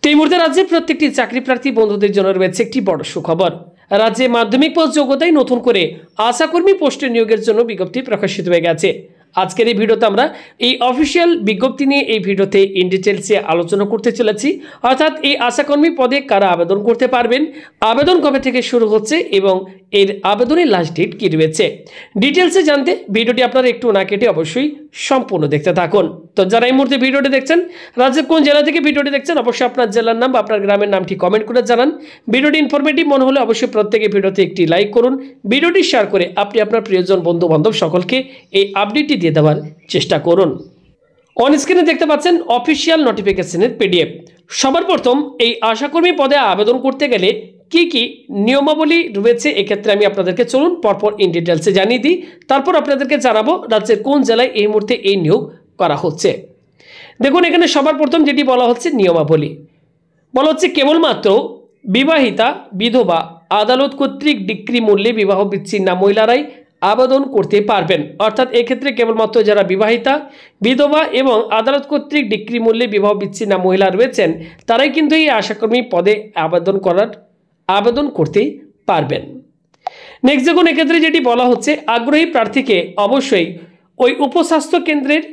তো এই মুহূর্তে রাজ্যের প্রত্যেকটি চাকরি প্রার্থী বন্ধুদের জন্য রয়েছে একটি বড় সুখবর। রাজ্যে মাধ্যমিক পাস যোগ্যতায় নতুন করে আশাকর্মী পোস্টে নিয়োগের জন্য বিজ্ঞপ্তি প্রকাশিত হয়ে গেছে। আজকের এই ভিডিওতে আমরা এই অফিসিয়াল বিজ্ঞপ্তি নিয়ে এই ভিডিওতে ইন ডিটেলসে আলোচনা করতে চলেছি। অর্থাৎ এই আশাকর্মী পদে কারা আবেদন করতে পারবেন, আবেদন কবে থেকে শুরু হচ্ছে এবং এর আবেদনের লাস্ট ডেট কী রয়েছে, ডিটেলসে জানতে ভিডিওটি আপনারা একটু না কেটে অবশ্যই সম্পূর্ণ দেখতে থাকুন। তো যারা এই মুহূর্তে ভিডিওটি দেখছেন, রাজ্যের কোন জেলা থেকে ভিডিওটি দেখছেন, অবশ্যই আপনার জেলার নাম বা আপনার গ্রামের নামটি কমেন্ট করে জানান। ভিডিওটি ইনফরমেটিভ মনে হলে অবশ্যই প্রত্যেকে ভিডিওতে একটি লাইক করুন, ভিডিওটি শেয়ার করে আপনি আপনার প্রিয়জন বন্ধু বান্ধব সকলকে এই আপডেটটি দিয়ে দেওয়ার চেষ্টা করুন। অন স্ক্রিনে দেখতে পাচ্ছেন অফিসিয়াল নোটিফিকেশনের পিডিএফ। সবার প্রথম এই আশাকর্মী পদে আবেদন করতে গেলে কি কি নিয়মাবলী রয়েছে এক্ষেত্রে আমি আপনাদেরকে চলুন পরপর ইন ডিটেলসে জানিয়ে দিই। তারপর আপনাদেরকে জানাবো রাজ্যের কোন জেলায় এই মুহূর্তে এই নিয়োগ করা হচ্ছে। দেখুন এখানে সবার প্রথম যেটি বলা হচ্ছে নিয়মাবলী, বলা হচ্ছে কেবলমাত্র বিবাহিতা, বিধবা, আদালত কর্তৃক ডিক্রি মূল্যে বিবাহ বিচ্ছিন্না মহিলারাই আবেদন করতে পারবেন। অর্থাৎ এক্ষেত্রে কেবলমাত্র যারা বিবাহিতা, বিধবা এবং আদালত কর্তৃক ডিক্রি মূল্যে বিবাহ বিচ্ছিন্না মহিলা রয়েছেন তারাই কিন্তু এই আশাকর্মী পদে আবেদন করতে পারবেন। নেক্সট দেখুন এক্ষেত্রে যেটি বলা হচ্ছে আগ্রহী প্রার্থীকে অবশ্যই ওই উপস্বাস্থ্য কেন্দ্রের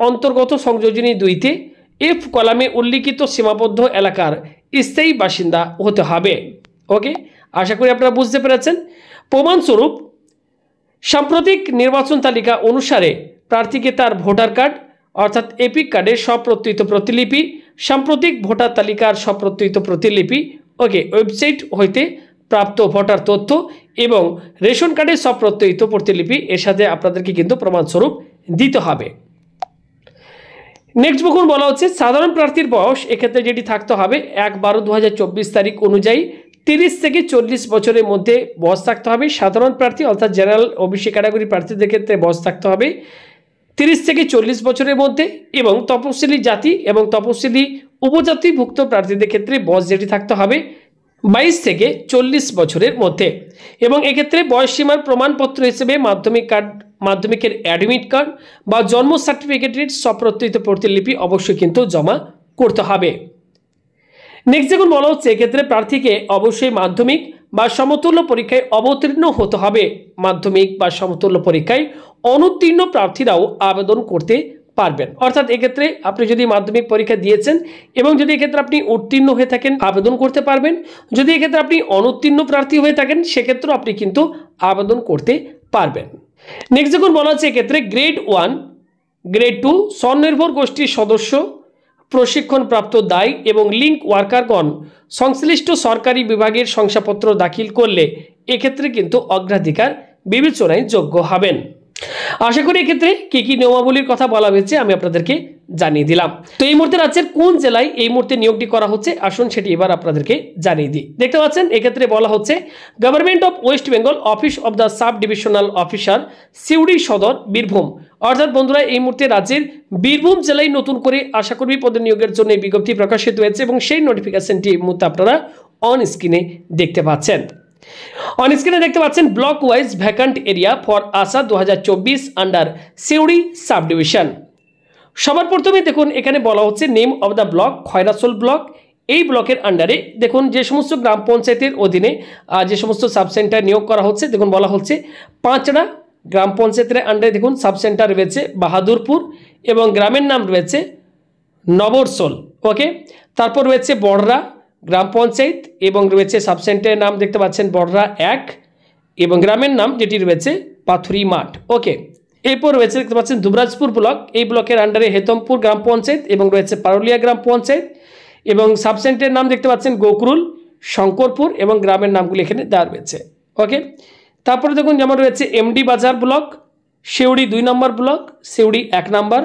অন্তর্গত সংযোজনী 2-তে এফ কলামে উল্লিখিত সীমাবদ্ধ এলাকার স্থায়ী বাসিন্দা হতে হবে। ওকে, আশা করি আপনারা বুঝতে পেরেছেন। প্রমাণস্বরূপ সাম্প্রতিক নির্বাচন তালিকা অনুসারে প্রার্থীকে তার ভোটার কার্ড অর্থাৎ এপিক কার্ডের স্বপ্রত্যয়িত প্রতিলিপি, সাম্প্রতিক ভোটার তালিকার স্বপ্রত্যয়িত প্রতিলিপি, ওকে, ওয়েবসাইট হইতে প্রাপ্ত ভোটার তথ্য এবং রেশন কার্ডের স্বপ্রত্যয়িত প্রতিলিপি এর সাথে আপনাদেরকে কিন্তু প্রমাণস্বরূপ দিতে হবে। নেক্সট বকুন বলা হচ্ছে সাধারণ প্রার্থীর বয়স এক্ষেত্রে যেটি থাকতে হবে 1/12/2024 তারিখ অনুযায়ী 30 থেকে 40 বছরের মধ্যে বয়স থাকতে হবে। সাধারণ প্রার্থী অর্থাৎ জেনারেল ওবিসি ক্যাটাগরি প্রার্থীদের ক্ষেত্রে বয়স থাকতে হবে 30 থেকে 40 বছরের মধ্যে এবং তপশিলি জাতি এবং তপশিলি উপজাতিভুক্ত প্রার্থীদের ক্ষেত্রে বয়স যেটি থাকতে হবে 22 থেকে 40 বছরের মধ্যে। এবং এক্ষেত্রে বয়সসীমার প্রমাণপত্র হিসেবে মাধ্যমিকের অ্যাডমিট কার্ড বা জন্ম সার্টিফিকেটের স্বপ্রত্যয়িত প্রতিলিপি অবশ্যই কিন্তু জমা করতে হবে। নেক্সট যেমন বলা হচ্ছে এক্ষেত্রে প্রার্থীকে অবশ্যই মাধ্যমিক বা সমতুল্য পরীক্ষায় অবতীর্ণ হতে হবে। মাধ্যমিক বা সমতুল্য পরীক্ষায় অনুত্তীর্ণ প্রার্থীরাও আবেদন করতে পারবেন। অর্থাৎ এক্ষেত্রে আপনি যদি মাধ্যমিক পরীক্ষা দিয়েছেন এবং যদি এক্ষেত্রে আপনি উত্তীর্ণ হয়ে থাকেন আবেদন করতে পারবেন। যদি এক্ষেত্রে আপনি অনুত্তীর্ণ প্রার্থী হয়ে থাকেন সেক্ষেত্রেও আপনি কিন্তু আবেদন করতে পারবেন। নেক্সট যখন বলা হচ্ছে এক্ষেত্রে গ্রেড 1, গ্রেড 2 স্বনির্ভর গোষ্ঠীর সদস্য, প্রশিক্ষণপ্রাপ্ত দায়ী এবং লিঙ্ক ওয়ার্কারগণ সংশ্লিষ্ট সরকারি বিভাগের শংসাপত্র দাখিল করলে এক্ষেত্রে কিন্তু অগ্রাধিকার বিবেচনায় যোগ্য হবেন। আশা করি এক্ষেত্রে কি কি নিয়মাবলীর কথা বলা হয়েছে আমি আপনাদেরকে জানিয়ে দিলাম। তো এই মুহূর্তে রাজ্যের কোন জেলায় এই মুহূর্তে নিয়োগটি করা হচ্ছে আসুন সেটি এবার আপনাদেরকে জানিয়ে দিই। দেখতে পাচ্ছেন এক্ষেত্রে বলা হচ্ছে government of West Bengal office of the sub divisional officer Suri সদর বীরভূম। অর্থাৎ বন্ধুরা এই মুহূর্তে রাজ্যের বীরভূম জেলায় নতুন করে আশাকর্মী পদে নিয়োগের জন্য বিজ্ঞপ্তি প্রকাশিত হয়েছে এবং সেই নোটিফিকেশনটি এই মুহূর্তে আপনারা অন স্ক্রিনে দেখতে পাচ্ছেন। অন স্ক্রিনে দেখতে পাচ্ছেন block wise vacant area for Asha 2024 under Suri sub division. সবার প্রথমে দেখুন এখানে বলা হচ্ছে name of the block Khoyrasol block. এই ব্লকের আন্ডারে দেখুন যে সমস্ত গ্রাম পঞ্চায়েতের অধীনে যে সমস্ত সাব সেন্টার নিয়োগ করা হচ্ছে দেখুন বলা হচ্ছে পাঁচড়া গ্রাম পঞ্চায়েতের আন্ডারে দেখুন সাব সেন্টার রয়েছে বাহাদুরপুর এবং গ্রামের নাম রয়েছে নবরসোল। ওকে, তারপর রয়েছে বড়রা গ্রাম পঞ্চায়েত এবং রয়েছে সাব সেন্টারের নাম দেখতে পাচ্ছেন বড়রা 1 এবং গ্রামের নাম যেটি রয়েছে পাথুরি মাঠ। ওকে, এরপর রয়েছে দেখতে পাচ্ছেন দুবরাজপুর ব্লক। এই ব্লকের আন্ডারে হেতমপুর গ্রাম পঞ্চায়েত এবং রয়েছে পারুলিয়া গ্রাম পঞ্চায়েত এবং সাব সেন্টারের নাম দেখতে পাচ্ছেন গোকরুল, শঙ্করপুর এবং গ্রামের নামগুলি এখানে দেওয়া রয়েছে। ওকে, তারপরে দেখুন যেমন রয়েছে এমডি বাজার ব্লক, সিউড়ি 2 নম্বর ব্লক, সিউড়ি 1 নম্বর,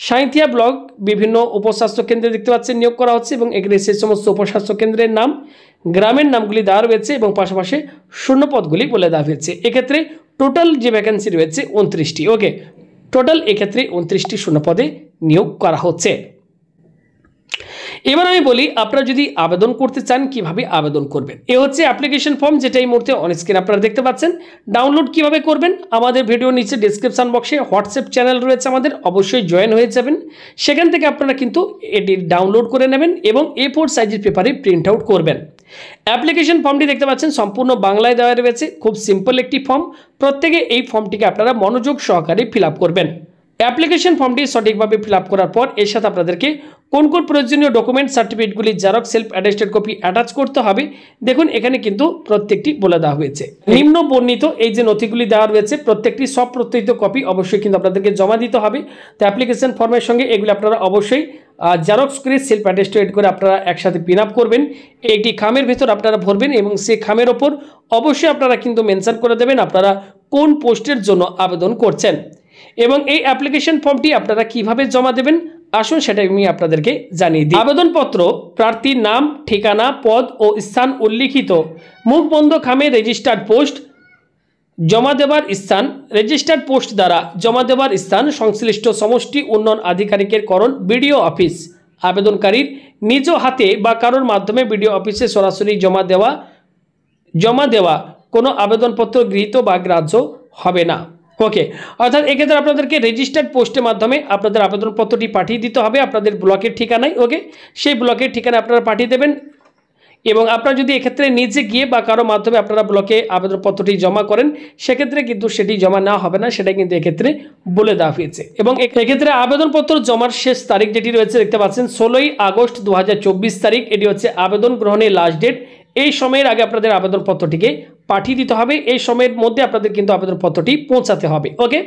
সাঁইথিয়া ব্লক বিভিন্ন উপস্বাস্থ্য কেন্দ্রে দেখতে পাচ্ছেন নিয়োগ করা হচ্ছে এবং এখানে সেই সমস্ত উপস্বাস্থ্য কেন্দ্রের নাম গ্রামের নামগুলি দেওয়া রয়েছে এবং পাশাপাশি শূন্যপদগুলি বলে দেওয়া হয়েছে। এক্ষেত্রে টোটাল যে ভ্যাকেন্সি রয়েছে 29টি। ওকে, টোটাল এক্ষেত্রে 29টি শূন্যপদে নিয়োগ করা হচ্ছে। এবার আমি বলি আপনারা যদি আবেদন করতে চান কিভাবে আবেদন করবেন। এ হচ্ছে অ্যাপ্লিকেশন ফর্ম, যেটা এই মুহূর্তে অন স্ক্রিন আপনারা দেখতে পাচ্ছেন। ডাউনলোড কিভাবে করবেন, আমাদের ভিডিওর নিচে ডেসক্রিপশন বক্সে হোয়াটসঅ্যাপ চ্যানেল রয়েছে আমাদের, অবশ্যই জয়েন হয়ে যাবেন। সেখান থেকে আপনারা কিন্তু এটি ডাউনলোড করে নেবেন এবং A4 সাইজের পেপারে প্রিন্ট আউট করবেন। অ্যাপ্লিকেশন ফর্মটি দেখতে পাচ্ছেন সম্পূর্ণ বাংলায় দেওয়া রয়েছে, খুব সিম্পল একটি ফর্ম। প্রত্যেকে এই ফর্মটিকে আপনারা মনোযোগ সহকারে ফিল আপ করবেন। অ্যাপ্লিকেশন ফর্মটি সঠিকভাবে ফিল আপ করার পর এর সাথে আপনাদেরকে কোন কোন প্রয়োজনীয় ডকুমেন্ট সার্টিফিকেটগুলি xerox self attested copy attach করতে হবে, দেখুন এখানে কিন্তু প্রত্যেকটি বলে দেওয়া হয়েছে। নিম্ন বর্ণিত এই যে নথিগুলি দেওয়া রয়েছে প্রত্যেকটি সব প্রত্যয়িত কপি অবশ্যই কিন্তু আপনাদেরকে জমা দিতে হবে। তো অ্যাপ্লিকেশন ফর্মের সঙ্গে এগুলি আপনারা অবশ্যই জেরক্স করে সেলফ অ্যাটেস্টেড করে আপনারা একসাথে পিন আপ করবেন। একটি খামের ভেতর আপনারা ভরবেন এবং সেই খামের ওপর অবশ্যই আপনারা কিন্তু মেনশন করে দেবেন আপনারা কোন পোস্টের জন্য আবেদন করছেন এবং এই অ্যাপ্লিকেশন ফর্মটি আপনারা কিভাবে জমা দেবেন আসুন সেটা আমি আপনাদেরকে জানিয়ে দিই। আবেদনপত্র প্রার্থীর নাম, ঠিকানা, পদ ও স্থান উল্লিখিত মুখবন্ধ খামে রেজিস্টার্ড পোস্ট জমা দেওয়ার স্থান, রেজিস্টার্ড পোস্ট দ্বারা জমা দেওয়ার স্থান সংশ্লিষ্ট সমষ্টি উন্নয়ন আধিকারিকের করণ বিডিও অফিস। আবেদনকারীর নিজ হাতে বা কারোর মাধ্যমে বিডিও অফিসে সরাসরি জমা দেওয়া কোনো আবেদনপত্র গৃহীত বা গ্রাহ্য হবে না। ওকে, অর্থাৎ এক্ষেত্রে আপনাদেরকে রেজিস্টার্ড পোস্টের মাধ্যমে আপনাদের আবেদনপত্রটি পাঠিয়ে দিতে হবে আপনাদের ব্লকের ঠিকানায়। ওকে, সেই ব্লকের ঠিকানায় আপনারা পাঠিয়ে দেবেন এবং আপনারা যদি এক্ষেত্রে নিজে গিয়ে বা কারো মাধ্যমে আপনারা ব্লকে আবেদনপত্রটি জমা করেন সেক্ষেত্রে কিন্তু সেটি জমা নেওয়া হবে না, সেটা কিন্তু এক্ষেত্রে বলে দেওয়া হয়েছে। এবং এক্ষেত্রে আবেদনপত্র জমার শেষ তারিখ যেটি রয়েছে দেখতে পাচ্ছেন 16ই আগস্ট 2024 তারিখ, এটি হচ্ছে আবেদন গ্রহণের লাস্ট ডেট। এই সময়ের আগে আপনাদের আবেদনপত্রটিকে পাঠিয়ে দিতে হবে, এই সময়ের মধ্যে আপনাদের কিন্তু আবেদনপত্রটি পৌঁছাতে হবে। ওকে,